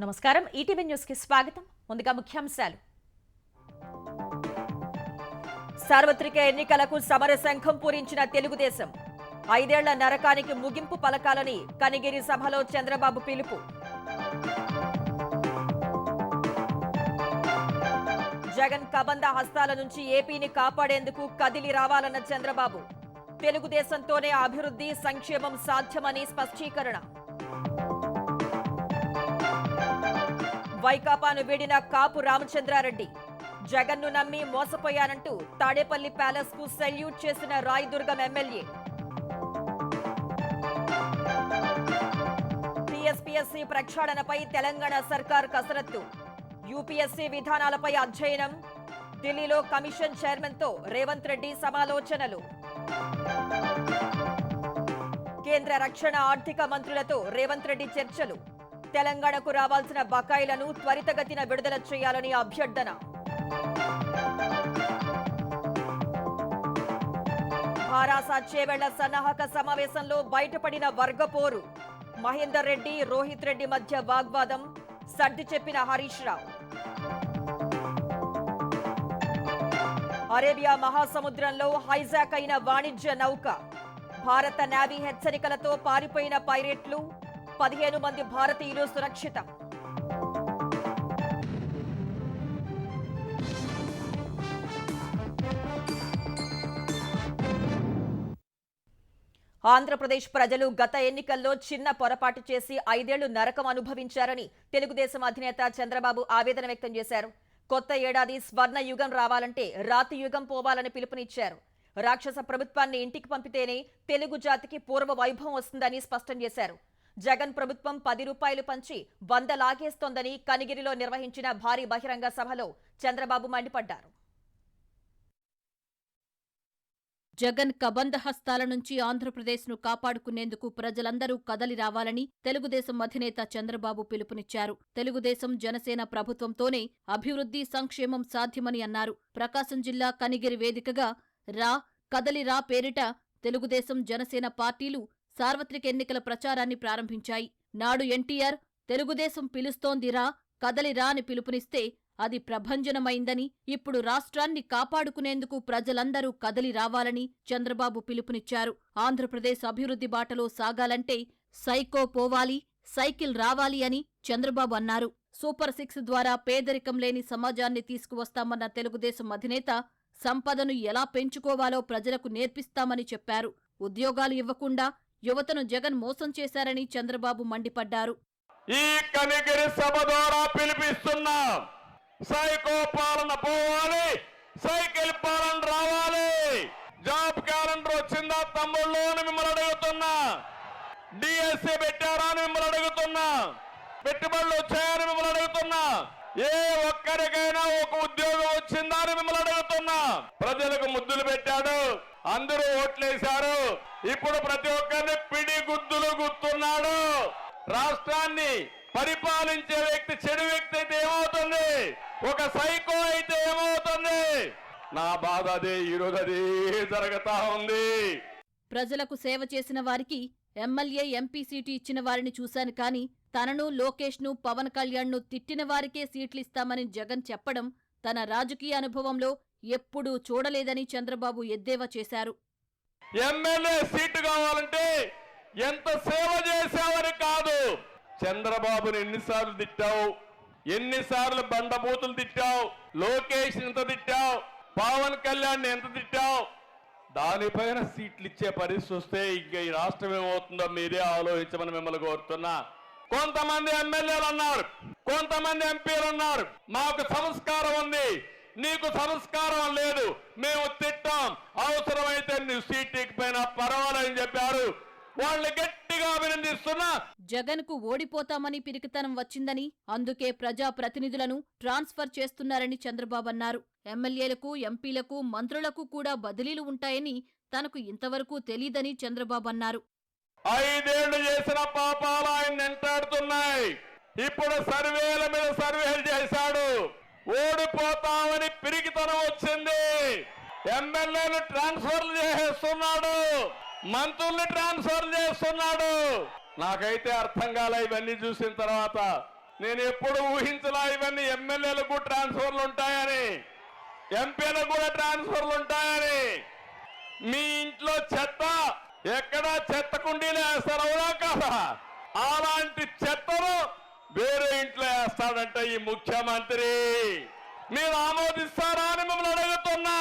నమస్కారం ETV news కి స్వాగతం ముందుగా ముఖ్యాంశాలు సార్వత్రిక ఎన్నికలకు సమర సంఘం పూరించిన తెలుగుదేశం 5 ఏళ్ల నరకానికి ముగింపు పలకాలని కనిగిరి సభలో చంద్రబాబు పిలుపు జగన్ కబంధ హస్తాల నుంచి ఏపీని కాపాడేందుకు కదిలి రావాలన్న చంద్రబాబు తెలుగుదేశంతోనే అభివృద్ధి సంక్షేమం సాధ్యమని స్పష్టీకరణ వైకాపాను వీడిన కాపు రామచంద్రారెడ్డి జగన్ను నమ్మి మోసపోయానంటూ తాడేపల్లి ప్యాలెస్ కు సెల్యూట్ చేసిన రాయదుర్గం ఎమ్మెల్యే టీఎస్పీఎస్సీ ప్రక్షాళనపై తెలంగాణ సర్కార్ కసరత్తు యూపీఎస్సీ విధానాలపై అధ్యయనం ఢిల్లీలో కమిషన్ చైర్మన్ తో రేవంత్ రెడ్డి సమాలోచనలు కేంద్ర రక్షణ ఆర్థిక మంత్రులతో రేవంత్ రెడ్డి చర్చలు తెలంగాణకు రావాల్సిన బకాయిలను త్వరితగతిన విడుదల చేయాలని అభ్యర్థన భారాస చేవెళ్ల సన్నాహక సమావేశంలో బయటపడిన వర్గపోరు మహేందర్ రెడ్డి రోహిత్ రెడ్డి మధ్య వాగ్వాదం సర్ది చెప్పిన హరీష్ రావు అరేబియా మహాసముద్రంలో హైజాక్ అయిన వాణిజ్య నౌక భారత నేవీ హెచ్చరికలతో పారిపోయిన పైరేట్లు 15 మంది భారతీయులు సురక్షితం ఆంధ్రప్రదేశ్ ప్రజలు గత ఎన్నికల్లో చిన్న పొరపాటు చేసి 5 ఏళ్లు నరకం అనుభవించారని తెలుగుదేశం అధినేత చంద్రబాబు ఆవేదన వ్యక్తం చేశారు. కొత్త ఏడాది స్వర్ణ యుగం రావాలంటే రాతి యుగం పోవాలని పిలుపునిచ్చారు. రాక్షస ప్రభుత్వాన్ని ఇంటికి పంపితేనే తెలుగు జాతికి పూర్వ వైభవం వస్తుందని స్పష్టం చేశారు. జగన్ ప్రభుత్వం 10 రూపాయలు పంచి 100 లాగేస్తోందని కనిగిరిలో నిర్వహించిన భారీ బహిరంగ సభలో చంద్రబాబు మండిపడ్డారు. జగన్ కబంధ హస్తాల నుంచి ఆంధ్రప్రదేశ్ను కాపాడుకునేందుకు ప్రజలందరూ కదలి రావాలని తెలుగుదేశం అధినేత చంద్రబాబు పిలుపునిచ్చారు. తెలుగుదేశం జనసేన ప్రభుత్వంతోనే అభివృద్ధి సంక్షేమం సాధ్యమని అన్నారు. ప్రకాశం జిల్లా కనిగిరి వేదికగా రా కదలి రా పేరిట తెలుగుదేశం జనసేన పార్టీలు సార్వత్రిక ఎన్నికల ప్రచారాన్ని ప్రారంభించాయి. నాడు ఎన్టీఆర్ తెలుగుదేశం పిలుస్తోందిరా కదలిరా అని పిలుపునిస్తే అది ప్రభంజనమైందని, ఇప్పుడు రాష్ట్రాన్ని కాపాడుకునేందుకు ప్రజలందరూ కదలి రావాలని చంద్రబాబు పిలుపునిచ్చారు. ఆంధ్రప్రదేశ్ అభివృద్ధి బాటలో సాగాలంటే సైకో పోవాలి, సైకిల్ రావాలి అని చంద్రబాబు అన్నారు. సూపర్ 6 ద్వారా పేదరికం లేని సమాజాన్ని తీసుకువస్తామన్న తెలుగుదేశం అధినేత సంపదను ఎలా పెంచుకోవాలో ప్రజలకు నేర్పిస్తామని చెప్పారు. ఉద్యోగాలు ఇవ్వకుండా యువతను జగన్ మోసం చేశారని చంద్రబాబు మండిపడ్డారు. ఈ కనిగిరి సభ ద్వారా పిలిపిస్తున్నాం. సైకో పాలన పోవాలి, సైకిల్ పాలన రావాలి. జాబ్ క్యాలెండర్ వచ్చిందా తమ్ముళ్ళు అని మిమ్మల్ని అడుగుతున్నా. డిఎస్సి పెట్టారా అని మిమ్మల్ని అడుగుతున్నా. పెట్టుబడులు వచ్చాయని మిమ్మల్ని అడుగుతున్నా. ఏ ఒక్కరికైనా ఒక ఉద్యోగం వచ్చిందా అని మిమ్మల్ని అడుగుతున్నా. ప్రజలకు ముద్దులు పెట్టాడు, అందరూ ఓట్లేశారు. ఇప్పుడు ప్రతి ఒక్కరిని పిడి గుద్దులు గుర్తున్నాడు. రాష్ట్రాన్ని పరిపాలించే వ్యక్తి చెడు వ్యక్తి అయితే ఏమవుతుంది, ఒక సైకో అయితే ఏమవుతుంది? నా బాధ అదే, ఈరోజు అదే జరుగుతా ఉంది. ప్రజలకు సేవ చేసిన వారికి ఎమ్మెల్యే ఎంపీ సీటు ఇచ్చిన వారిని చూశాను కానీ తనను లోకేష్ను పవన్ కళ్యాణ్ను తిట్టిన వారికే సీట్లిస్తామని జగన్ చెప్పడం తన రాజకీయ అనుభవంలో ఎప్పుడూ చూడలేదని చంద్రబాబు ఎద్దేవా చేశారు. ఎమ్మెల్యే సీటు కావాలంటే ఎంత సేవ చేశావని కాదు. చంద్రబాబుని ఎన్నిసార్లు తిట్టావు, ఎన్నిసార్లు బండబూతులు తిట్టావు, లోకేష్ ఎంత తిట్టావు, పవన్ కళ్యాణ్ ఎంత తిట్టావు. దానిపైన సీట్లు ఇచ్చే పరిస్థితి వస్తే ఇంకా ఈ రాష్ట్రం ఏమవుతుందో మీరే ఆలోచించమని మిమ్మల్ని కోరుతున్నా. కొంతమంది ఎమ్మెల్యేలు అన్నారు, కొంతమంది ఎంపీలు అన్నారు, మాకు సంస్కారం ఉంది, నీకు సంస్కారం లేదు, మేము తిట్టాం, అవసరమైతే నువ్వు సీట్ ఎక్కిపోయినా పర్వాలేదని చెప్పారు. వాళ్ళు గట్టిగా అభినందిస్తున్నా. జగన్ కు ఓడిపోతామని పిరికితనం వచ్చిందని, అందుకే ప్రజా ప్రతినిధులను ట్రాన్స్ఫర్ చేస్తున్నారని చంద్రబాబు అన్నారు. ఎమ్మెల్యేలకు, ఎంపీలకు, మంత్రులకు కూడా బదిలీలు ఉంటాయని తనకు ఇంతవరకు తెలీదని చంద్రబాబు అన్నారు. 5 ఏళ్లు చేసిన పాపాలు ఆయన వెంటాడుతున్నాయి. ఇప్పుడు సర్వేల మీద సర్వేలు చేశాడు. ఓడిపోతామని పిరికితనం వచ్చింది. ఎమ్మెల్యేలు ట్రాన్స్ఫర్లు చేసేస్తున్నాడు, మంత్రుల్ని ట్రాన్స్ఫర్ చేస్తున్నాడు. నాకైతే అర్థం కాలే ఇవన్నీ చూసిన తర్వాత. నేను ఎప్పుడు ఊహించలా ఇవన్నీ ఎమ్మెల్యేలకు ట్రాన్స్ఫర్లు ఉంటాయని, ఎంపీలకు కూడా ట్రాన్స్ఫర్లు ఉంటాయని. మీ ఇంట్లో చెత్త ఎక్కడా చెత్త కుండీలు వేస్తారు, అవునా కాదా? అలాంటి చెత్తను వేరే ఇంట్లో వేస్తాడంట ఈ ముఖ్యమంత్రి. మీరు ఆమోదిస్తారా అని మిమ్మల్ని అడుగుతున్నా.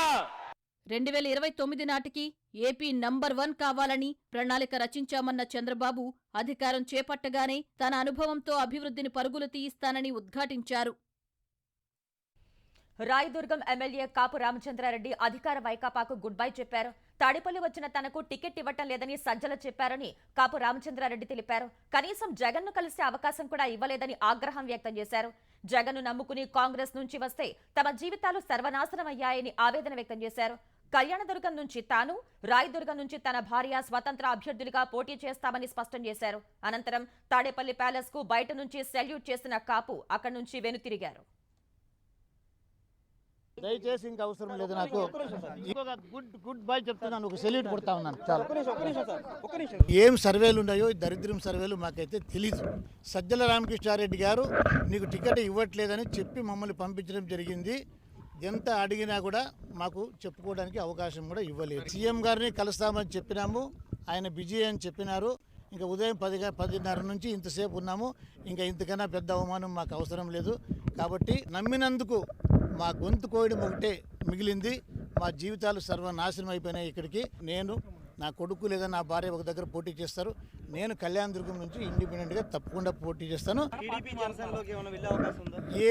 2029 నాటికి ఏపీ నంబర్ 1 కావాలని ప్రణాళిక రచించామన్న చంద్రబాబు అధికారం చేపట్టగానే తన అనుభవంతో అభివృద్ధిని పరుగులు తీయిస్తానని ఉద్ఘాటించారు. రాయదుర్గం ఎమ్మెల్యే కాపు రామచంద్రారెడ్డి అధికార వైకాపాకు గుడ్ బై చెప్పారు. తాడేపల్లి వచ్చిన తనకు టికెట్ ఇవ్వటం లేదని సజ్జల చెప్పారని కాపు రామచంద్రారెడ్డి తెలిపారు. కనీసం జగన్ను కలిసే అవకాశం కూడా ఇవ్వలేదని ఆగ్రహం వ్యక్తం చేశారు. జగన్ను నమ్ముకుని కాంగ్రెస్ నుంచి వస్తే తమ జీవితాలు సర్వనాశనమయ్యాయని ఆవేదన వ్యక్తం చేశారు. కళ్యాణదుర్గం నుంచి తాను, రాయదుర్గం నుంచి తన భార్య స్వతంత్ర అభ్యర్థులుగా పోటీ చేస్తామని స్పష్టం చేశారు. అనంతరం తాడేపల్లి ప్యాలెస్ కు బయట నుంచి సెల్యూట్ చేసిన కాపు అక్కడి నుంచి వెనుతిరిగారు. దయచేసి ఇంకా అవసరం లేదు, నాకు ఇంకొక గుడ్ బై చెప్తున్నాను, ఒక సెల్యూట్ కొడతా ఉన్నాను. చాలా ఏం సర్వేలు ఉన్నాయో దరిద్రం సర్వేలు మాకైతే తెలీదు. సజ్జల రామకృష్ణారెడ్డి గారు నీకు టికెట్ ఇవ్వట్లేదని చెప్పి మమ్మల్ని పంపించడం జరిగింది. ఎంత అడిగినా కూడా మాకు చెప్పుకోవడానికి అవకాశం కూడా ఇవ్వలేదు. సీఎం గారిని కలుస్తామని చెప్పినాము, ఆయన బిజీ అని చెప్పినారు. ఇంకా ఉదయం 10:30 నుంచి ఇంతసేపు ఉన్నాము. ఇంకా ఇంతకన్నా పెద్ద అవమానం మాకు అవసరం లేదు. కాబట్టి నమ్మినందుకు మా గొంతు కోయడం ఒకటే మిగిలింది. మా జీవితాలు సర్వనాశనం అయిపోయినాయి. ఇక్కడికి నేను, నా కొడుకు లేదా నా భార్య ఒక దగ్గర పోటీ చేస్తారు. నేను కళ్యాణదుర్గం నుంచి ఇండిపెండెంట్గా తప్పకుండా పోటీ చేస్తాను.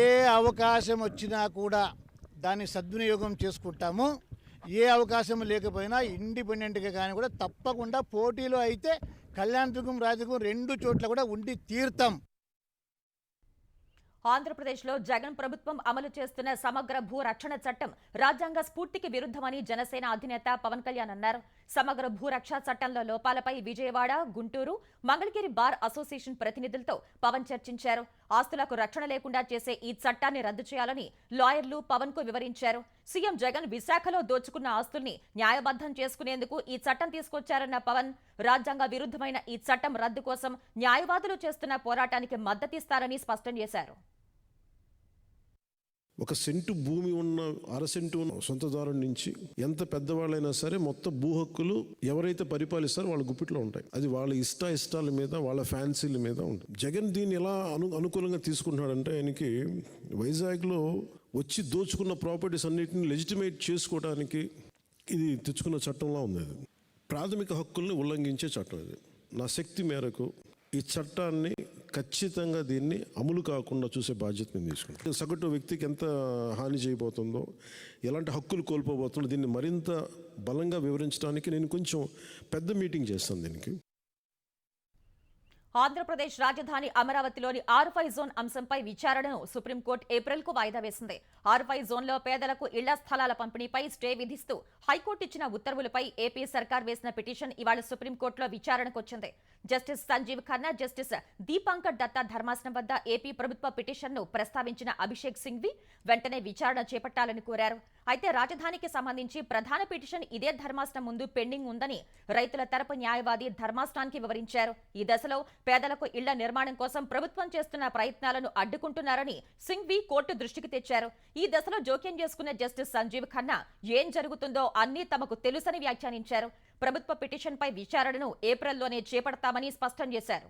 ఏ అవకాశం వచ్చినా కూడా దాన్ని సద్వినియోగం చేసుకుంటాము. ఏ అవకాశం లేకపోయినా ఇండిపెండెంట్గా కానీ కూడా తప్పకుండా పోటీలో అయితే కళ్యాణదుర్గం, రాయదుర్గం 2 చోట్ల కూడా ఉండి తీరుతాం. ఆంధ్రప్రదేశ్లో జగన్ ప్రభుత్వం అమలు చేస్తున్న సమగ్ర భూ రక్షణ చట్టం రాజ్యాంగ స్ఫూర్తికి విరుద్ధమని జనసేన అధినేత పవన్ కళ్యాణ్ అన్నారు. సమగ్ర భూ రక్షణ చట్టంలో లోపాలపై విజయవాడ, గుంటూరు, మంగళగిరి బార్ అసోసియేషన్ ప్రతినిధులతో పవన్ చర్చించారు. ఆస్తులకు రక్షణ లేకుండా చేసే ఈ చట్టాన్ని రద్దు చేయాలని లాయర్లు పవన్ కు వివరించారు. సీఎం జగన్ విశాఖలో దోచుకున్న ఆస్తుల్ని న్యాయబద్ధం చేసుకునేందుకు ఈ చట్టం తీసుకొచ్చారన్న పవన్, రాజ్యాంగ విరుద్ధమైన ఈ చట్టం రద్దు కోసం న్యాయవాదులు చేస్తున్న పోరాటానికి మద్దతిస్తారని స్పష్టం చేశారు. ఒక సెంటు భూమి ఉన్న, అరసెంటు ఉన్న సొంతదారుడి నుంచి ఎంత పెద్దవాళ్ళైనా సరే మొత్తం భూ హక్కులు ఎవరైతే పరిపాలిస్తారో వాళ్ళ గుప్పిట్లో ఉంటాయి. అది వాళ్ళ ఇష్టాల మీద, వాళ్ళ ఫ్యాన్సీల మీద ఉంటుంది. జగన్ దీన్ని ఎలా అనుకూలంగా తీసుకుంటున్నాడంటే, ఆయనకి వైజాగ్లో వచ్చి దోచుకున్న ప్రాపర్టీస్ అన్నిటిని లెజిటిమేట్ చేసుకోవడానికి ఇది తెచ్చుకున్న చట్టంలా ఉంది. అది ప్రాథమిక హక్కుల్ని ఉల్లంఘించే చట్టం. ఇది నా శక్తి మేరకు ఈ చట్టాన్ని ఖచ్చితంగా దీన్ని అమలు కాకుండా చూసే బాధ్యత నేను తీసుకుంటాను. సగటు వ్యక్తికి ఎంత హాని చేయబోతుందో, ఎలాంటి హక్కులు కోల్పోబోతుందో దీన్ని మరింత బలంగా వివరించడానికి నేను కొంచెం పెద్ద మీటింగ్ చేస్తాను దీనికి. ఆంధ్రప్రదేశ్ రాజధాని అమరావతిలోని R5 జోన్ అంశంపై విచారణను సుప్రీంకోర్టు ఏప్రిల్కు వాయిదా వేసింది. R5 జోన్లో పేదలకు ఇళ్ల స్థలాల పంపిణీపై స్టే విధిస్తూ హైకోర్టు ఇచ్చిన ఉత్తర్వులపై ఏపీ సర్కార్ వేసిన పిటిషన్ ఇవాళ సుప్రీంకోర్టులో విచారణకు వచ్చింది. జస్టిస్ సంజీవ్ ఖన్నా, జస్టిస్ దీపాంకర్ దత్తా ధర్మాసనం వద్ద ఏపీ ప్రభుత్వ పిటిషన్ను ప్రస్తావించిన అభిషేక్ సింఘ్వి వెంటనే విచారణ చేపట్టాలని కోరారు. అయితే రాజధానికి సంబంధించి ప్రధాన పిటిషన్ ఇదే ధర్మాసనం ముందు పెండింగ్ ఉందని రైతుల తరపు న్యాయవాది ధర్మాసనానికి వివరించారు. ఈ దశలో పేదలకు ఇళ్ల నిర్మాణం కోసం ప్రభుత్వం చేస్తున్న ప్రయత్నాలను అడ్డుకుంటున్నారని సింఘ్వి కోర్టు దృష్టికి తెచ్చారు. ఈ దశలో జోక్యం చేసుకున్న జస్టిస్ సంజీవ్ ఖన్నా ఏం జరుగుతుందో అన్నీ తమకు తెలుసని వ్యాఖ్యానించారు. ప్రభుత్వ పిటిషన్పై విచారణను ఏప్రిల్లోనే చేపడతామని స్పష్టం చేశారు.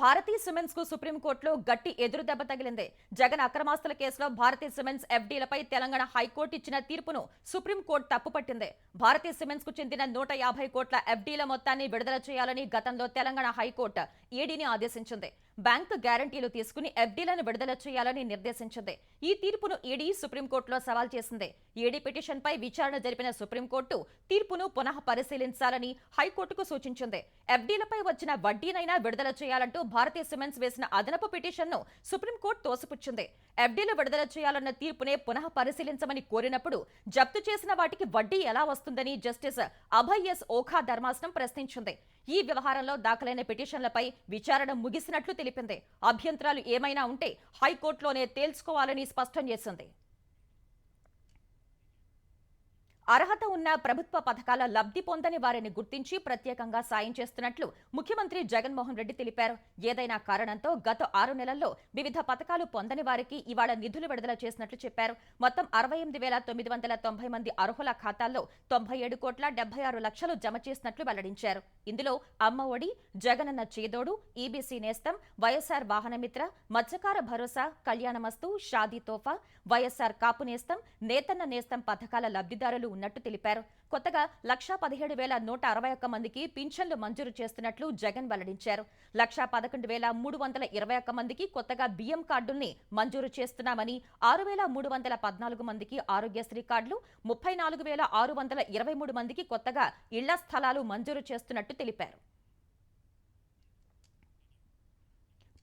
భారతీ సిమెంట్స్ కు సుప్రీంకోర్టులో గట్టి ఎదురుదెబ్బ తగిలింది. జగన్ అక్రమాస్తుల కేసులో భారతీ సిమెంట్స్ ఎఫ్డీలపై తెలంగాణ హైకోర్టు ఇచ్చిన తీర్పును సుప్రీంకోర్టు తప్పుపట్టింది. భారతీ సిమెంట్స్ కు చెందిన 150 కోట్ల ఎఫ్డీల మొత్తాన్ని విడుదల చేయాలని గతంలో తెలంగాణ హైకోర్టు ఈడీని ఆదేశించింది. బ్యాంకు గ్యారంటీలు తీసుకుని ఎఫ్డీలను విడుదల చేయాలని నిర్దేశించింది. ఈ తీర్పును ఈడీ సుప్రీంకోర్టులో సవాల్ చేసింది. ఈడీ పిటిషన్పై విచారణ జరిపిన సుప్రీంకోర్టు తీర్పును పునః పరిశీలించాలని హైకోర్టుకు సూచించింది. ఎఫ్డీలపై వచ్చిన వడ్డీనైనా విడుదల చేయాలంటూ భారతీ సిమెంట్స్ వేసిన అదనపు పిటిషన్ను సుప్రీంకోర్టు తోసిపుచ్చింది. ఎఫ్డీలు విడుదల చేయాలన్న తీర్పునే పునః పరిశీలించమని కోరినప్పుడు జప్తు చేసిన వాటికి వడ్డీ ఎలా వస్తుందని జస్టిస్ అభయ్ ఎస్ ఓఖా ధర్మాసనం ప్రశ్నించింది. ఈ వ్యవహారంలో దాఖలైన పిటిషన్లపై విచారణ ముగిసినట్లు తెలిపింది. అభ్యంతరాలు ఏమైనా ఉంటే హైకోర్టులోనే తేల్చుకోవాలని స్పష్టం చేసింది. అర్హత ఉన్న ప్రభుత్వ పథకాల లబ్ధి పొందని వారిని గుర్తించి ప్రత్యేకంగా సాయం చేస్తున్నట్లు ముఖ్యమంత్రి జగన్మోహన్ రెడ్డి తెలిపారు. ఏదైనా కారణంతో గత 6 నెలల్లో వివిధ పథకాలు పొందని వారికి ఇవాళ నిధులు విడుదల చేసినట్లు చెప్పారు. మొత్తం 68,990 మంది అర్హుల ఖాతాల్లో 97,76,00,000 జమ చేసినట్లు వెల్లడించారు. ఇందులో అమ్మ ఒడి, జగనన్న చేదోడు, ఈబీసీ నేస్తం, వైఎస్ఆర్ వాహనమిత్ర, మత్స్యకార భరోసా, కళ్యాణమస్తు, షాదీ తోఫా, వైఎస్ఆర్ కాపు నేస్తం, నేతన్న నేస్తం పథకాల లబ్ధిదారులు ఉన్నట్టు తెలిపారు. కొత్తగా 1,17,161 మందికి పింఛన్లు మంజూరు చేస్తున్నట్లు జగన్ వెల్లడించారు. 1,11,321 మందికి కొత్తగా బియ్యం కార్డుల్ని మంజూరు చేస్తున్నామని, 6,314 మందికి ఆరోగ్యశ్రీ కార్డులు, 34,623 మందికి కొత్తగా ఇళ్ల స్థలాలు మంజూరు చేస్తున్నట్టు తెలిపారు.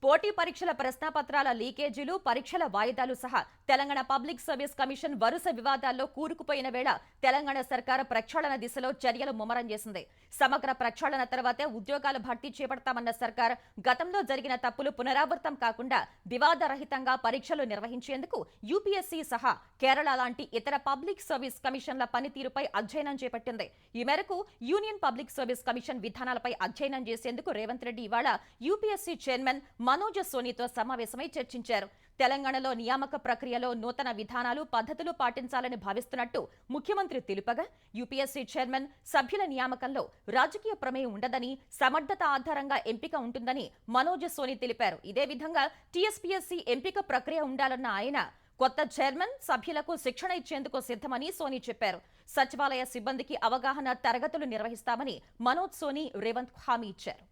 పోటీ పరీక్షల ప్రశ్నాపత్రాల లీకేజీలు, పరీక్షల వాయిదాలు సహా తెలంగాణ పబ్లిక్ సర్వీస్ కమిషన్ వరుస వివాదాల్లో కూరుకుపోయిన వేళ తెలంగాణ సర్కార్ ప్రక్షాళన దిశలో చర్యలు ముమ్మరం చేసింది. సమగ్ర ప్రక్షాళన తర్వాతే ఉద్యోగాల భర్తీ చేపడతామన్న సర్కార్ గతంలో జరిగిన తప్పులు పునరావృతం కాకుండా వివాదరహితంగా పరీక్షలు నిర్వహించేందుకు యూపీఎస్సీ సహా కేరళ లాంటి ఇతర పబ్లిక్ సర్వీస్ కమిషన్ల పనితీరుపై అధ్యయనం చేపట్టింది. ఈ మేరకు యూనియన్ పబ్లిక్ సర్వీస్ కమిషన్ విధానాలపై అధ్యయనం చేసేందుకు రేవంత్ రెడ్డి ఇవాళ యూపీఎస్సీ చైర్మన్ మనోజ్ సోనీతో సమావేశమై చర్చించారు. తెలంగాణలో నియామక ప్రక్రియలో నూతన విధానాలు, పద్ధతులు పాటించాలని భావిస్తున్నట్టు ముఖ్యమంత్రి తెలుపగా, యూపీఎస్సీ చైర్మన్, సభ్యుల నియామకంలో రాజకీయ ప్రమేయం ఉండదని, సమర్థత ఆధారంగా ఎంపిక ఉంటుందని మనోజ్ సోనీ తెలిపారు. ఇదే విధంగా టీఎస్పీఎస్సీ ఎంపిక ప్రక్రియ ఉండాలన్న ఆయన కొత్త చైర్మన్, సభ్యులకు శిక్షణ ఇచ్చేందుకు సిద్ధమని సోనీ చెప్పారు. సచివాలయ సిబ్బందికి అవగాహన తరగతులు నిర్వహిస్తామని మనోజ్ సోనీ రేవంత్ హామీ ఇచ్చారు.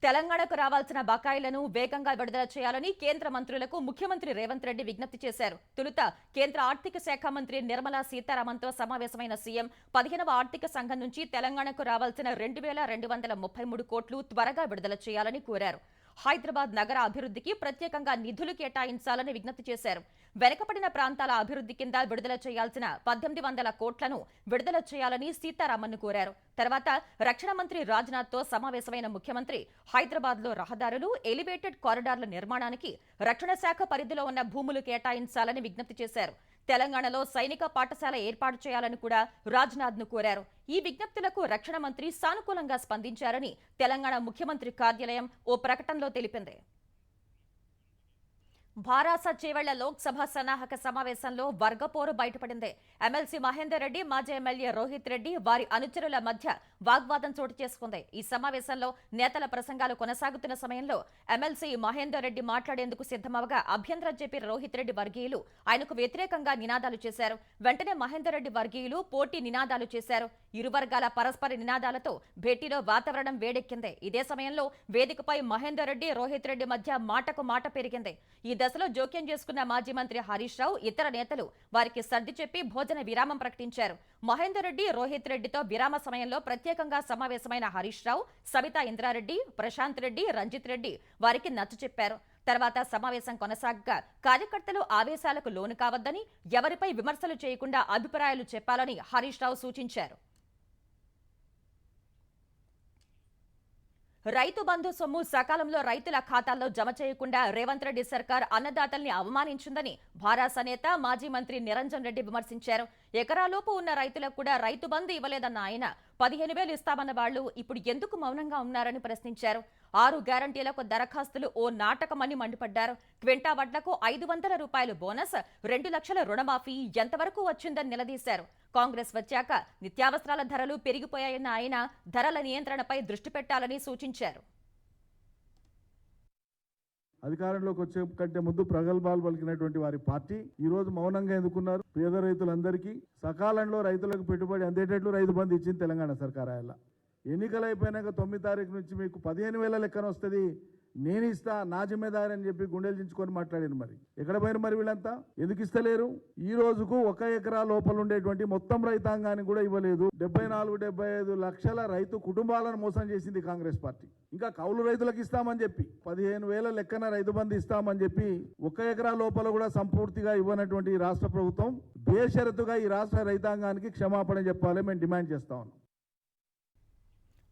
తెలంగాణకు రావాల్సిన బకాయిలను వేగంగా విడుదల చేయాలని కేంద్ర మంత్రులకు ముఖ్యమంత్రి రేవంత్ రెడ్డి విజ్ఞప్తి చేశారు. తొలుత కేంద్ర ఆర్థిక శాఖ మంత్రి నిర్మలా సీతారామన్తో సమావేశమైన సీఎం 15వ ఆర్థిక సంఘం నుంచి తెలంగాణకు రావాల్సిన 2,233 కోట్లు త్వరగా విడుదల చేయాలని కోరారు. హైదరాబాద్ నగర అభివృద్ధికి ప్రత్యేకంగా నిధులు కేటాయించాలని విజ్ఞప్తి చేశారు. వెనుకబడిన ప్రాంతాల అభివృద్ధి కింద విడుదల చేయాల్సిన 1,800 కోట్లను విడుదల చేయాలని సీతారామన్ను కోరారు. తర్వాత రక్షణ మంత్రి రాజ్నాథ్తో సమావేశమైన ముఖ్యమంత్రి హైదరాబాద్లో రహదారులు, ఎలివేటెడ్ కారిడార్ల నిర్మాణానికి రక్షణ శాఖ పరిధిలో ఉన్న భూములు కేటాయించాలని విజ్ఞప్తి చేశారు. తెలంగాణలో సైనిక పాఠశాల ఏర్పాటు చేయాలని కూడా రాజ్నాథ్ను కోరారు. ఈ విజ్ఞప్తులకు రక్షణ మంత్రి సానుకూలంగా స్పందించారని తెలంగాణ ముఖ్యమంత్రి కార్యాలయం ఓ ప్రకటనలో తెలిపింది. భారాస చేవెళ్ల లోక్సభ సన్నాహక సమావేశంలో వర్గపోరు బయటపడింది. ఎమ్మెల్సీ మహేందర్ రెడ్డి, మాజీ ఎమ్మెల్యే రోహిత్ రెడ్డి, వారి అనుచరుల మధ్య వాగ్వాదం చోటు చేసుకుంది. ఈ సమావేశంలో నేతల ప్రసంగాలు కొనసాగుతున్న సమయంలో ఎమ్మెల్సీ మహేందర్ రెడ్డి మాట్లాడేందుకు సిద్ధమవగా అభ్యంతరం చెప్పిన రోహిత్ రెడ్డి వర్గీయులు ఆయనకు వ్యతిరేకంగా నినాదాలు చేశారు. వెంటనే మహేందర్ రెడ్డి వర్గీయులు పోటీ నినాదాలు చేశారు. ఇరు వర్గాల పరస్పర నినాదాలతో భేటీలో వాతావరణం వేడెక్కింది. ఇదే సమయంలో వేదికపై మహేందర్ రెడ్డి, రోహిత్ రెడ్డి మధ్య మాటకు మాట పెరిగింది. ఈ దశలో జోక్యం చేసుకున్న మాజీ మంత్రి హరీష్ రావు, ఇతర నేతలు వారికి సర్ది చెప్పి భోజన విరామం ప్రకటించారు. మహేందర్ రెడ్డి, రోహిత్ రెడ్డితో విరామ సమయంలో ప్రత్యేకంగా సమావేశమైన హరీష్ రావు, సబితా ఇంద్రారెడ్డి, ప్రశాంత్ రెడ్డి, రంజిత్ రెడ్డి వారికి నచ్చచెప్పారు. తర్వాత సమావేశం కొనసాగగా కార్యకర్తలు ఆవేశాలకు లోను కావద్దని, ఎవరిపై విమర్శలు చేయకుండా అభిప్రాయాలు చెప్పాలని హరీష్ రావు సూచించారు. రైతు బంధు సొమ్ము సకాలంలో రైతుల ఖాతాల్లో జమ చేయకుండా రేవంత్ రెడ్డి సర్కార్ అన్నదాతల్ని అవమానించిందని భారాస నేత, మాజీ మంత్రి నిరంజన్ రెడ్డి విమర్శించారు. ఎకరాలోపు ఉన్న రైతులకు కూడా రైతు బంధు ఇవ్వలేదన్న ఆయన 15,000 ఇస్తామన్న వాళ్లు ఇప్పుడు ఎందుకు మౌనంగా ఉన్నారని ప్రశ్నించారు. 6 గ్యారంటీలకు దరఖాస్తులు ఓ నాటకమని మండిపడ్డారు. క్వింటా వడ్లకు 500 రూపాయలు బోనస్, 2 లక్షల రుణమాఫీ ఎంతవరకు వచ్చిందని నిలదీశారు. కాంగ్రెస్ వచ్చాక నిత్యావసరాల ధరలు పెరిగిపోయాయన్న ఆయన ధరల నియంత్రణపై దృష్టి పెట్టాలని సూచించారు. అధికారంలోకి వచ్చే కంటే ముందు ప్రగల్భాలు పలికినటువంటి వారి పార్టీ ఈ రోజు మౌనంగా ఎందుకున్నారు? పేద రైతులందరికీ సకాలంలో రైతులకు పెట్టుబడి అందేటట్లు రైతు బంధు ఇచ్చింది తెలంగాణ సర్కార్. ఆయన ఎన్నికలు అయిపోయినాక 9 తారీఖు నుంచి మీకు 15,000 లెక్కన వస్తుంది, నేను ఇస్తా, నా జిమ్మేదారి అని చెప్పి గుండెలు దించుకొని మాట్లాడారు. మరి ఎక్కడ పోయిన మరి వీళ్ళంతా ఎందుకు ఇస్తలేరు? ఈ రోజుకు 1 ఎకరా లోపల ఉండేటువంటి మొత్తం రైతాంగానికి కూడా ఇవ్వలేదు. 74-75 లక్షల రైతు కుటుంబాలను మోసం చేసింది కాంగ్రెస్ పార్టీ. ఇంకా కౌలు రైతులకు ఇస్తామని చెప్పి 15,000 లెక్కన రైతు బంధు ఇస్తామని చెప్పి 1 ఎకరా లోపల కూడా సంపూర్తిగా ఇవ్వనటువంటి రాష్ట్ర ప్రభుత్వం బేషరతుగా ఈ రాష్ట్ర రైతాంగానికి క్షమాపణ చెప్పాలి మేము డిమాండ్ చేస్తా ఉన్నాం.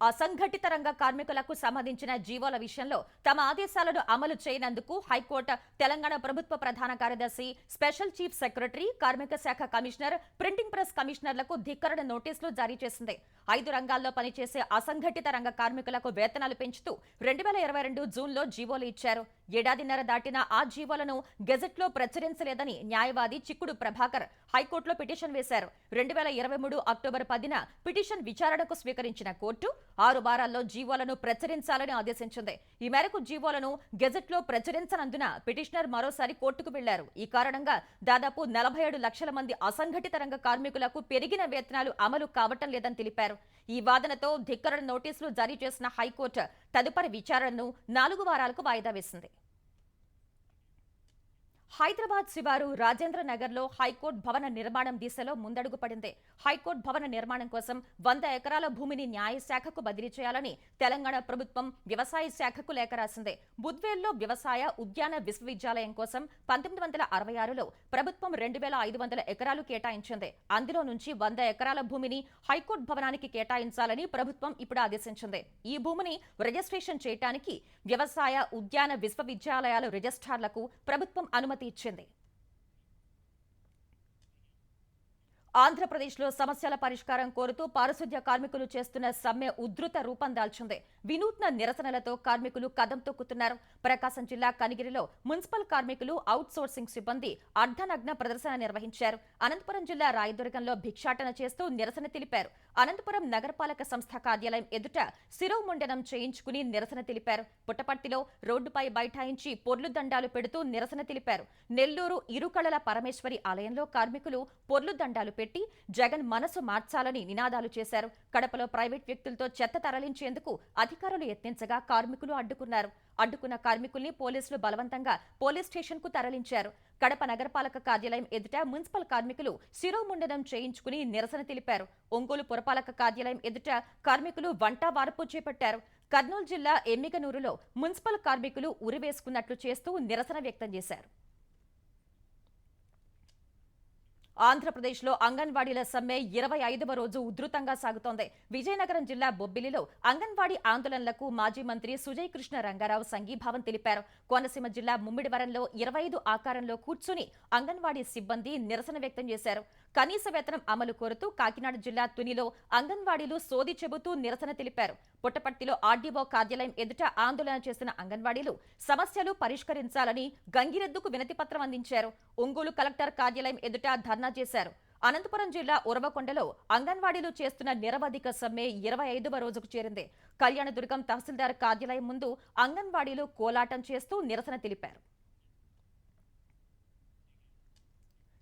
అసంఘటిత రంగ కార్మికులకు సంబంధించిన జీవోల విషయంలో తమ ఆదేశాలను అమలు చేయనందుకు హైకోర్టు తెలంగాణ ప్రభుత్వ ప్రధాన కార్యదర్శి, స్పెషల్ చీఫ్ సెక్రటరీ, కార్మిక శాఖ కమిషనర్, ప్రింటింగ్ ప్రెస్ కమిషనర్లకు ధిక్కరణ నోటీసులు జారీ చేసింది. 5 రంగాల్లో పనిచేసే అసంఘటిత రంగ కార్మికులకు వేతనాలు పెంచుతూ 2022 జూన్లో జీవోలు ఇచ్చారు. ఏడాదిన్నర దాటినా ఆ జీవోలను గెజెట్లో ప్రచురించలేదని న్యాయవాది చిక్కుడు ప్రభాకర్ హైకోర్టులో పిటిషన్ వేశారు. 2023 అక్టోబర్ 10న పిటిషన్ విచారణకు స్వీకరించిన కోర్టు 6 వారాల్లో జీవోలను ప్రచురించాలని ఆదేశించింది. ఈ మేరకు జీవోలను గెజెట్లో ప్రచురించనందున పిటిషనర్ మరోసారి కోర్టుకు వెళ్లారు. ఈ కారణంగా దాదాపు 47 లక్షల మంది అసంఘటిత రంగ కార్మికులకు పెరిగిన వేతనాలు అమలు కావటం లేదని తెలిపారు. ఈ వాదనతో ధిక్కరణ నోటీసులు జారీ చేసిన హైకోర్టు తదుపరి విచారణను 4 వారాలకు వాయిదా వేసింది. హైదరాబాద్ శివారు రాజేంద్ర నగర్లో హైకోర్టు భవన నిర్మాణం దిశలో ముందడుగు పడింది. హైకోర్టు భవన నిర్మాణం కోసం 100 ఎకరాల భూమిని న్యాయశాఖకు బదిలీ చేయాలని తెలంగాణ ప్రభుత్వం వ్యవసాయ శాఖకు లేఖ రాసింది. బుద్వేల్లో వ్యవసాయ ఉద్యాన విశ్వవిద్యాలయం కోసం 1966లో ప్రభుత్వం 2500 ఎకరాలు కేటాయించింది. అందులో నుంచి 100 ఎకరాల భూమిని హైకోర్టు భవనానికి కేటాయించాలని ప్రభుత్వం ఇప్పుడు ఆదేశించింది. ఈ భూమిని రిజిస్ట్రేషన్ చేయడానికి వ్యవసాయ ఉద్యాన విశ్వవిద్యాలయాల రిజిస్ట్రార్లకు ప్రభుత్వం అనుమతి ఇచ్చింది. ఆంధ్రప్రదేశ్లో సమస్యల పరిష్కారం కోరుతూ పారిశుధ్య కార్మికులు చేస్తున్న సమ్మె ఉధృత రూపం దాల్చింది. వినూత్న నిరసనలతో కార్మికులు కదం తొక్కుతున్నారు. ప్రకాశం జిల్లా కనిగిరిలో మున్సిపల్ కార్మికులు అవుట్ సోర్సింగ్ సిబ్బంది అర్ధనగ్న ప్రదర్శన నిర్వహించారు. అనంతపురం జిల్లా రాయదుర్గంలో భిక్షాటన చేస్తూ నిరసన తెలిపారు. అనంతపురం నగరపాలక సంస్థ కార్యాలయం ఎదుట శిరోముండనం చేయించుకుని నిరసన తెలిపారు. పుట్టపర్తిలో రోడ్డుపై బైఠాయించి పొర్లు దండాలు పెడుతూ నిరసన తెలిపారు. నెల్లూరు ఇరుకళల పరమేశ్వరి ఆలయంలో కార్మికులు పొర్లు దండాలు పెట్టి జగన్ మనసు మార్చాలని నినాదాలు చేశారు. కడపలో ప్రైవేట్ వ్యక్తులతో చెత్త తరలించేందుకు అధికారులు యత్నించగా కార్మికులు అడ్డుకున్నారు. అడ్డుకున్న కార్మికుల్ని పోలీసులు బలవంతంగా పోలీస్ స్టేషన్ కు తరలించారు. కడప నగరపాలక కార్యాలయం ఎదుట మున్సిపల్ కార్మికులు శిరోముండనం చేయించుకుని నిరసన తెలిపారు. ఒంగోలు పురపాలక కార్యాలయం ఎదుట కార్మికులు వంట వార్పు చేపట్టారు. కర్నూలు జిల్లా ఎమ్మిగనూరులో మున్సిపల్ కార్మికులు ఉరివేసుకున్నట్లు చేస్తూ నిరసన వ్యక్తం చేశారు. ఆంధ్రప్రదేశ్లో అంగన్వాడీల సమ్మె 25వ రోజు ఉధృతంగా సాగుతోంది. విజయనగరం జిల్లా బొబ్బిలిలో అంగన్వాడీ ఆందోళనలకు మాజీ మంత్రి సుజయ్ కృష్ణ రంగారావు సంఘీభావం తెలిపారు. కోనసీమ జిల్లా ముమ్మిడివరంలో 25 ఆకారంలో కూర్చుని అంగన్వాడీ సిబ్బంది నిరసన వ్యక్తం చేశారు. కనీస వేతనం అమలు కోరుతూ కాకినాడ జిల్లా తునిలో అంగన్వాడీలు సోది చెబుతూ నిరసన తెలిపారు. పుట్టపర్తిలో ఆర్డీఓ కార్యాలయం ఎదుట ఆందోళన చేసిన అంగన్వాడీలు సమస్యలు పరిష్కరించాలని గంగిరెద్దుకు వినతిపత్రం అందించారు. ఒంగోలు కలెక్టర్ కార్యాలయం ఎదుట ధర్నా చేశారు. అనంతపురం జిల్లా ఉరవకొండలో అంగన్వాడీలు చేస్తున్న నిరవధిక సమ్మె 25వ రోజుకు చేరింది. కళ్యాణదుర్గం తహసీల్దార్ కార్యాలయం ముందు అంగన్వాడీలు కోలాటం చేస్తూ నిరసన తెలిపారు.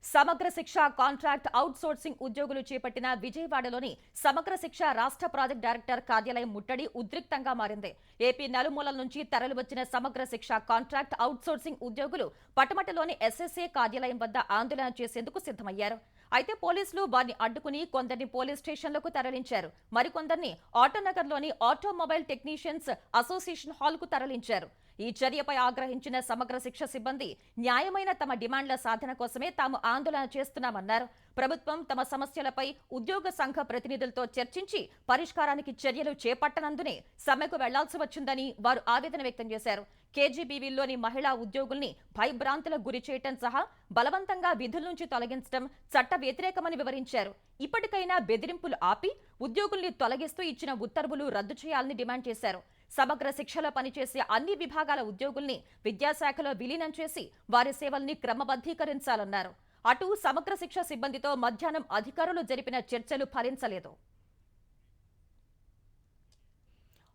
సమగ్ర శిక్ష కాంట్రాక్ట్ అవుట్ సోర్సింగ్ ఉద్యోగులు చేపట్టిన విజయవాడలోని సమగ్ర శిక్ష రాష్ట్ర ప్రాజెక్ట్ డైరెక్టర్ కార్యాలయం ముట్టడి ఉద్రిక్తంగా మారింది. ఏపీ నలుమూలల నుంచి తరలివచ్చిన సమగ్ర శిక్ష కాంట్రాక్ట్ అవుట్ సోర్సింగ్ ఉద్యోగులు పటమటలోని ఎస్ఎస్ఏ కార్యాలయం వద్ద ఆందోళన చేసేందుకు సిద్ధమయ్యారు. అయితే పోలీసులు వారిని అడ్డుకుని కొందరిని పోలీస్ స్టేషన్లకు తరలించారు. మరికొందరిని ఆటోనగర్లోని ఆటోమొబైల్ టెక్నీషియన్స్ అసోసియేషన్ హాల్ కు తరలించారు. ఈ చర్యపై ఆగ్రహించిన సమగ్ర శిక్ష సిబ్బంది న్యాయమైన తమ డిమాండ్ల సాధన కోసమే తాము ఆందోళన చేస్తున్నామన్నారు. ప్రభుత్వం తమ సమస్యలపై ఉద్యోగ సంఘ ప్రతినిధులతో చర్చించి పరిష్కారానికి చర్యలు చేపట్టనందునే సమ్మెకు వెళ్లాల్సి వచ్చిందని వారు ఆవేదన వ్యక్తం చేశారు. కేజీబీవీల్లోని మహిళా ఉద్యోగుల్ని భయభ్రాంతులకు గురి చేయటం సహా బలవంతంగా విధుల నుంచి తొలగించడం చట్ట వ్యతిరేకమని వివరించారు. ఇప్పటికైనా బెదిరింపులు ఆపి ఉద్యోగుల్ని తొలగిస్తూ ఇచ్చిన ఉత్తర్వులు రద్దు చేయాలని డిమాండ్ చేశారు. సమగ్ర శిక్షలో పనిచేసే అన్ని విభాగాల ఉద్యోగుల్ని విద్యాశాఖలో విలీనం చేసి వారి సేవల్ని క్రమబద్ధీకరించాలన్నారు. అటు సమగ్ర శిక్ష సిబ్బందితో మధ్యాహ్నం అధికారులు జరిపిన చర్చలు ఫలించలేదు.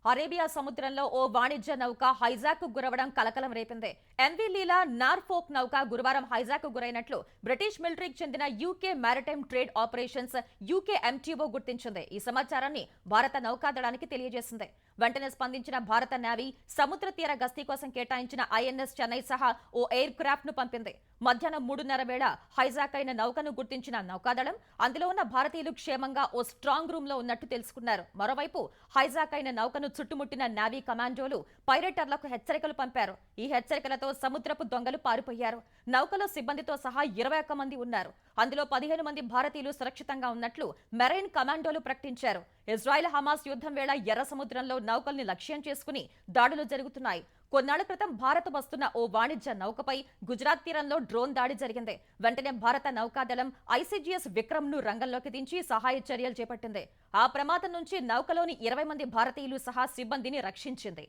అరేబియా సముద్రంలో ఓ వాణిజ్య నౌక హైజాక్ కు గురవడం కలకలం రేపింది. ఎన్వి లీలా నార్ఫోక్ నౌక గురువారం హైజాక్ కు గురైనట్లు బ్రిటిష్ మిలిటరీకి చెందిన UK maritime trade operations UK MTO గుర్తించింది. ఈ సమాచారాన్ని భారత నౌకాదళానికి తెలియజేసింది. వెంటనే స్పందించిన భారత నేవీ సముద్ర తీర గస్తీ కోసం కేటాయించిన ఐఎన్ఎస్ చెన్నై సహా ఓ ఎయిర్ క్రాఫ్ట్ ను పంపింది. మధ్యాహ్నం 3:30 వేళ హైజాక్ అయిన నౌకను గుర్తించిన నౌకాదళం అందులో ఉన్న భారతీయులు క్షేమంగా ఓ స్ట్రాంగ్ రూమ్ లో ఉన్నట్టు తెలుసుకున్నారు. మరోవైపు హైజాక్ అయిన నౌకను చుట్టుముట్టిన నేవీ కమాండోలు పైరేటర్లకు హెచ్చరికలు పంపారు. ఈ హెచ్చరికలతో సముద్రపు దొంగలు పారిపోయారు. నౌకలో సిబ్బందితో సహా 21 మంది ఉన్నారు. అందులో 15 మంది భారతీయులు సురక్షితంగా ఉన్నట్లు మెరైన్ కమాండోలు ప్రకటించారు. ఇజ్రాయెల్ హమాస్ యుద్ధం వేళ ఎర్ర సముద్రంలో నౌకల్ని లక్ష్యం చేసుకుని దాడులు జరుగుతున్నాయి. కొన్నాళ్ల క్రితం భారత్ వస్తున్న ఓ వాణిజ్య నౌకపై గుజరాత్ తీరంలో డ్రోన్ దాడి జరిగింది. వెంటనే భారత నౌకాదళం ICGS విక్రమ్ ను రంగంలోకి దించి సహాయ చర్యలు చేపట్టింది. ఆ ప్రమాదం నుంచి నౌకలోని 20 మంది భారతీయులు సహా సిబ్బందిని రక్షించింది.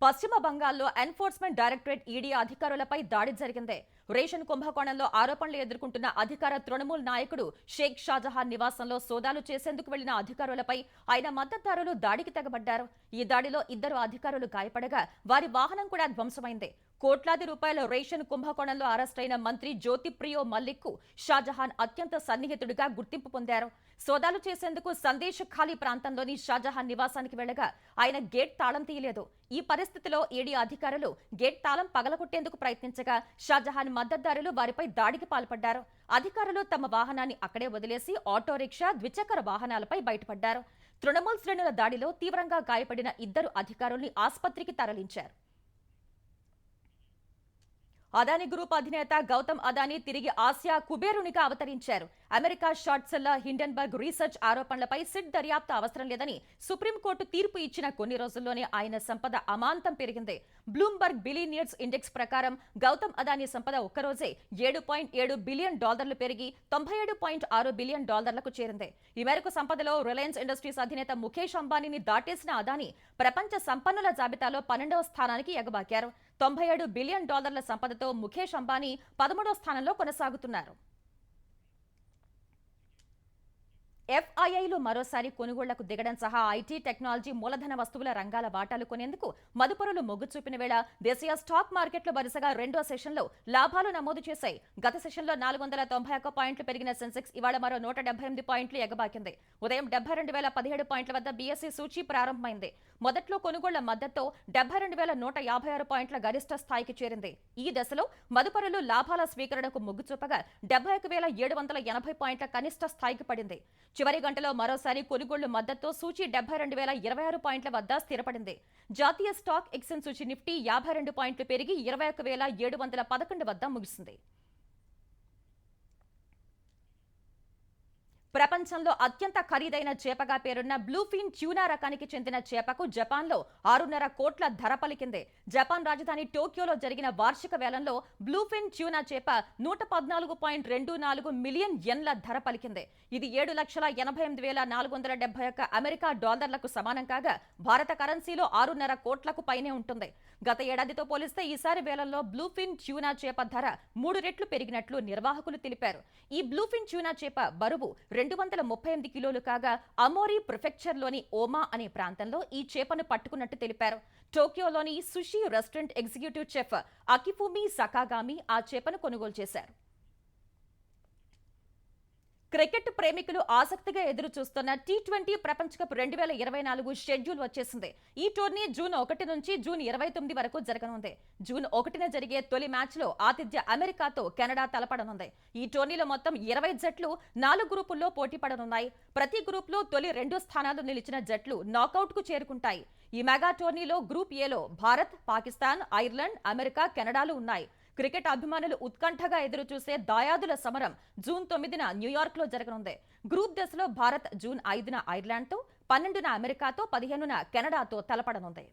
పశ్చిమ బంగాల్లో ఎన్ఫోర్స్మెంట్ డైరెక్టరేట్ ఈడీ అధికారులపై దాడి జరిగింది. రేషన్ కుంభకోణంలో ఆరోపణలు ఎదుర్కొంటున్న అధికార తృణమూల్ నాయకుడు షేక్ షాజహాన్ నివాసంలో సోదాలు చేసేందుకు వెళ్లిన అధికారులపై ఆయన మద్దతుదారులు దాడికి తెగబడ్డారు. ఈ దాడిలో 2 అధికారులు గాయపడగా వారి వాహనం కూడా ధ్వంసమైంది. కోట్లాది రూపాయల రేషన్ కుంభకోణంలో అరెస్టైన మంత్రి జ్యోతిప్రియో మల్లిక్ కు షాజహాన్ అత్యంత సన్నిహితుడిగా గుర్తింపు పొందారు. సోదాలు చేసేందుకు సందేశ్ ఖాళీ ప్రాంతంలోని షాజహాన్ నివాసానికి వెళ్లగా ఆయన గేట్ తాళం తీయలేదు. ఈ పరిస్థితిలో ఈడీ అధికారులు గేట్ తాళం పగలగొట్టేందుకు ప్రయత్నించగా షాజహాన్ మద్దతుదారులు వారిపై దాడికి పాల్పడ్డారు. అధికారులు తమ వాహనాన్ని అక్కడే వదిలేసి ఆటో రిక్షా, ద్విచక్ర వాహనాలపై బయటపడ్డారు. తృణమూల్ శ్రేణుల దాడిలో తీవ్రంగా గాయపడిన 2 అధికారుల్ని ఆసుపత్రికి తరలించారు. అదానీ గ్రూప్ అధినేత గౌతమ్ అదానీ తిరిగి ఆసియా కుబేరునిగా అవతరించారు. America short seller Hindenburg research ఆరోపణలపై సిట్ దర్యాప్తు అవసరం లేదని సుప్రీంకోర్టు తీర్పు ఇచ్చిన కొన్ని రోజుల్లోనే ఆయన సంపద అమాంతం పెరిగింది. బ్లూంబర్గ్ బిలియనియర్స్ ఇండెక్స్ ప్రకారం గౌతమ్ అదానీ సంపద ఒక్కరోజే $7.7 బిలియన్ పెరిగి $97.6 బిలియన్ చేరింది. ఈ మేరకు సంపదలో రిలయన్స్ ఇండస్ట్రీస్ అధినేత ముఖేష్ అంబానీని దాటేసిన అదానీ ప్రపంచ సంపన్నుల జాబితాలో 12వ స్థానానికి ఎగబాకారు. $97 బిలియన్ సంపదతో ముఖేష్ అంబానీ 13వ స్థానంలో కొనసాగుతున్నారు. FIIలు మరోసారి కొనుగోళ్లకు దిగడం సహా ఐటీ, టెక్నాలజీ, మూలధన వస్తువుల రంగాల వాటాలు కొనేందుకు మదుపరులు మొగ్గు చూపిన వేళ దేశీయ స్టాక్ మార్కెట్లు వరుసగా 2వ సెషన్లో లాభాలు నమోదు చేశాయి. గత సెషన్లో 491 పాయింట్లు పెరిగిన సెన్సెక్స్ ఇవాళ మరో 178 పాయింట్లు ఎగబాకింది. ఉదయం 72,017 పాయింట్ల వద్ద BSE సూచీ ప్రారంభమైంది. మొదట్లో కొనుగోళ్ల మద్దతుతో 72,156 పాయింట్ల గరిష్ట స్థాయికి చేరింది. ఈ దశలో మదుపరులు లాభాల స్వీకరణకు మొగ్గు చూపగా 71,780 పాయింట్ల కనిష్ట స్థాయికి పడింది. చివరి గంటలో మరోసారి కొనుగోళ్లు మద్దతుతో సూచీ 72,026 పాయింట్ల వద్ద స్థిరపడింది. జాతీయ స్టాక్ ఎక్స్చేంజ్ సూచీ నిఫ్టీ 52 పాయింట్లు పెరిగి 21,711 వద్ద ముగిసింది. ప్రపంచంలో అత్యంత ఖరీదైన చేపగా పేరున్న బ్లూఫిన్ ట్యూనా రకానికి చెందిన చేపకు జపాన్లో 6.5 కోట్ల ధర పలికింది. జపాన్ రాజధాని టోక్యోలో జరిగిన వార్షిక వేలంలో బ్లూఫిన్ ట్యూనా చేప 114.24 మిలియన్ యెన్ల ధర పలికింది. ఇది 7,88,471 అమెరికా డాలర్లకు సమానం కాగా భారత కరెన్సీలో 6.5 కోట్లకు పైనే ఉంటుంది. గత ఏడాదితో పోలిస్తే ఈసారి వేలంలో బ్లూఫిన్ ట్యూనా చేప ధర 3 రెట్లు పెరిగినట్లు నిర్వాహకులు తెలిపారు. ఈ బ్లూఫిన్ ట్యూనా చేప బరువు 238 కిలోలు కాగా అమోరి ప్రిఫెక్చర్లోని ఓమా అనే ప్రాంతంలో ఈ చేపను పట్టుకున్నట్టు తెలిపారు. టోక్యోలోని సుషి రెస్టారెంట్ ఎగ్జిక్యూటివ్ చెఫ్ అకిఫుమి సకాగామి ఆ చేపను కొనుగోలు చేశారు. క్రికెట్ ప్రేమికులు ఆసక్తిగా ఎదురు చూస్తున్న T20 ప్రపంచ కప్ 2024 షెడ్యూల్ వచ్చేసింది. ఈ టోర్నీ జూన్ 1 నుంచి జూన్ 29 వరకు జరగనుంది. జూన్ 1న జరిగే తొలి మ్యాచ్లో ఆతిథ్య అమెరికాతో కెనడా తలపడనుంది. ఈ టోర్నీలో మొత్తం 20 జట్లు 4 గ్రూపుల్లో పోటీ పడనున్నాయి. ప్రతి గ్రూప్లో తొలి 2 స్థానాలు నిలిచిన జట్లు నాకౌట్కు చేరుకుంటాయి. ఈ మెగా టోర్నీలో గ్రూప్ ఏలో భారత్, పాకిస్తాన్, ఐర్లాండ్, అమెరికా, కెనడాలు ఉన్నాయి. క్రికెట్ అభిమానులు ఉత్కంఠగా ఎదురుచూసే దాయాదుల సమరం జూన్ 9న న్యూయార్క్ లో జరగనుంది. గ్రూప్ దశలో భారత్ జూన్ 5న ఐర్లాండ్తో, 12న అమెరికాతో, 15న కెనడాతో తలపడనుంది.